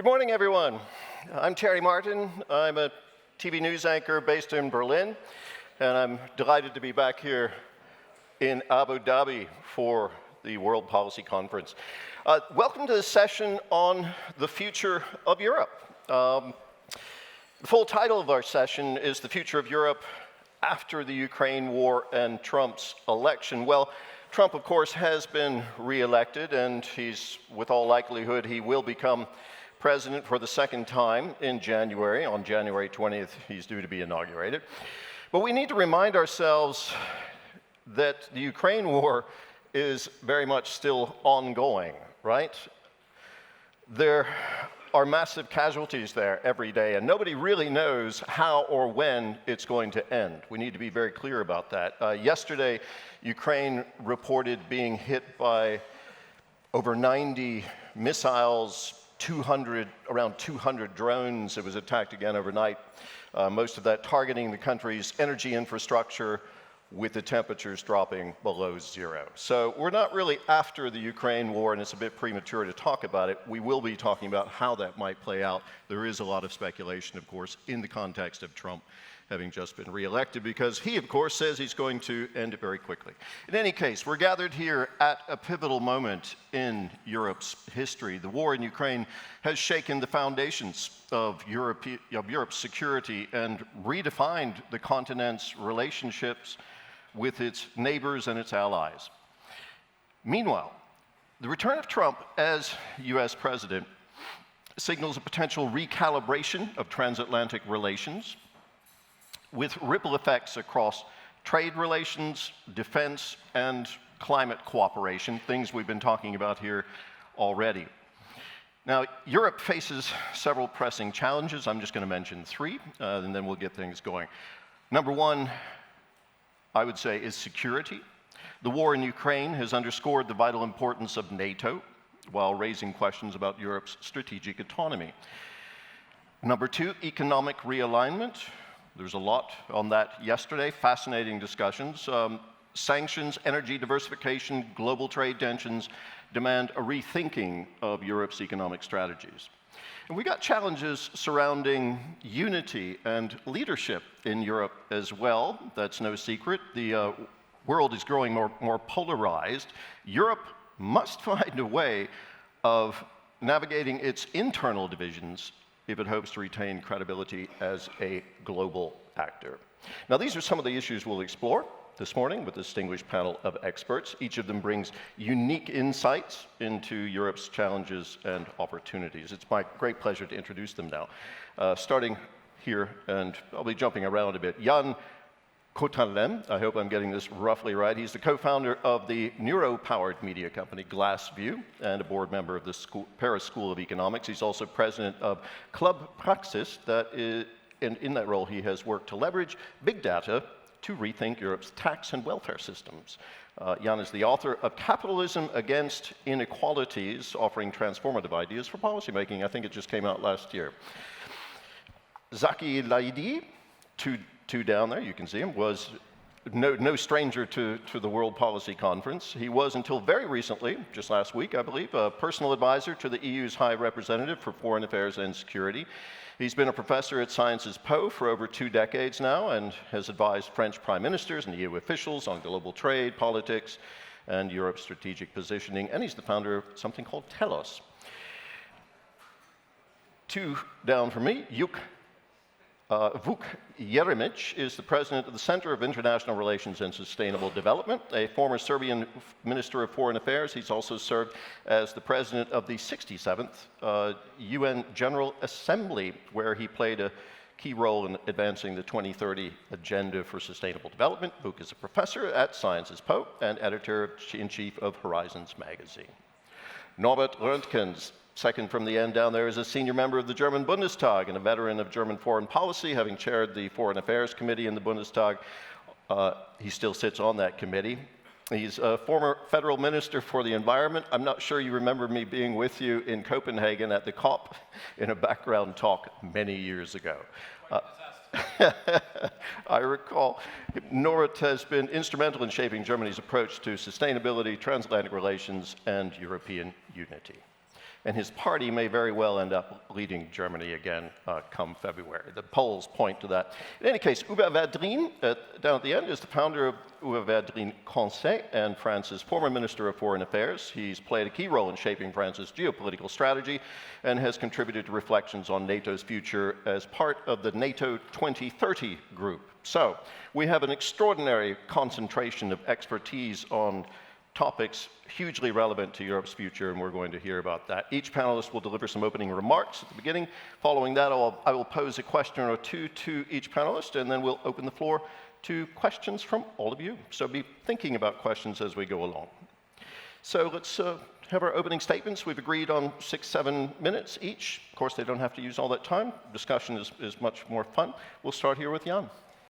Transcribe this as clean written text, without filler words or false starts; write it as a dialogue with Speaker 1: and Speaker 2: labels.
Speaker 1: Good morning, everyone. I'm Terry Martin. I'm a TV news anchor based in Berlin, and I'm delighted to be back here in Abu Dhabi for the World Policy Conference. Welcome to the session on the future of Europe. The full title of our session is The Future of Europe After the Ukraine War and Trump's Election. Well, Trump, of course, has been re-elected, and with all likelihood, he will become president for the second time in January. On January 20th, he's due to be inaugurated. But we need to remind ourselves that the Ukraine war is very much still ongoing, right? There are massive casualties there every day, and nobody really knows how or when it's going to end. We need to be very clear about that. Yesterday, Ukraine reported being hit by over 90 missiles, around 200 drones. It was attacked again overnight, most of that targeting the country's energy infrastructure, with the temperatures dropping below zero. So we're not really after the Ukraine war, and it's a bit premature to talk about it. We will be talking about how that might play out. There is a lot of speculation, of course, in the context of Trump having just been re-elected, because he, of course, says he's going to end it very quickly. In any case, we're gathered here at a pivotal moment in Europe's history. The war in Ukraine has shaken the foundations of Europe's security and redefined the continent's relationships with its neighbors and its allies. Meanwhile, the return of Trump as US president signals a potential recalibration of transatlantic relations, with ripple effects across trade relations, defense, and climate cooperation, things we've been talking about here already. Now, Europe faces several pressing challenges. I'm just going to mention three, and then we'll get things going. Number one, I would say, is security. The war in Ukraine has underscored the vital importance of NATO while raising questions about Europe's strategic autonomy. Number two, economic realignment. There's a lot on that yesterday, fascinating discussions. Sanctions, energy diversification, global trade tensions demand a rethinking of Europe's economic strategies. And we got challenges surrounding unity and leadership in Europe as well. That's no secret. The world is growing more polarized. Europe must find a way of navigating its internal divisions if it hopes to retain credibility as a global actor. Now, these are some of the issues we'll explore this morning with a distinguished panel of experts. Each of them brings unique insights into Europe's challenges and opportunities. It's my great pleasure to introduce them now. Starting here, and I'll be jumping around a bit, Jan Kotalem, I hope I'm getting this roughly right. He's the co-founder of the neuro-powered media company Glassview and a board member of the Paris School of Economics. He's also president of Club Praxis, and in that role he has worked to leverage big data to rethink Europe's tax and welfare systems. Jan is the author of Capitalism Against Inequalities, offering transformative ideas for policymaking. I think it just came out last year. Zaki Laidi, two down there, you can see him, was no stranger to the World Policy Conference. He was, until very recently, just last week, I believe, a personal advisor to the EU's High Representative for Foreign Affairs and Security. He's been a professor at Sciences Po for over 2 decades now and has advised French prime ministers and EU officials on global trade, politics, and Europe's strategic positioning. And he's the founder of something called Telos. 2 down from me, Vuk Jeremic is the president of the Center of International Relations and Sustainable Development, a former Serbian Minister of Foreign Affairs. He's also served as the president of the 67th UN General Assembly, where he played a key role in advancing the 2030 Agenda for Sustainable Development. Vuk is a professor at Sciences Po and editor-in-chief of Horizons magazine. Norbert Röntgens, second from the end down there, is a senior member of the German Bundestag and a veteran of German foreign policy, having chaired the Foreign Affairs Committee in the Bundestag. He still sits on that committee. He's a former federal minister for the environment. I'm not sure you remember me being with you in Copenhagen at the COP in a background talk many years ago. I recall Norbert has been instrumental in shaping Germany's approach to sustainability, transatlantic relations, and European unity. and his party may very well end up leading Germany again come February. The polls point to that. In any case, Hubert Védrine, down at the end, is the founder of Hubert Védrine Conseil and France's former Minister of Foreign Affairs. He's played a key role in shaping France's geopolitical strategy and has contributed to reflections on NATO's future as part of the NATO 2030 group. So, we have an extraordinary concentration of expertise on topics hugely relevant to Europe's future, and we're going to hear about that. Each panelist will deliver some opening remarks at the beginning. Following that, I will pose a question or two to each panelist, and then we'll open the floor to questions from all of you. So be thinking about questions as we go along. So let's have our opening statements. We've agreed on 6-7 minutes each. Of course, they don't have to use all that time. Discussion is much more fun. We'll start here with Jan.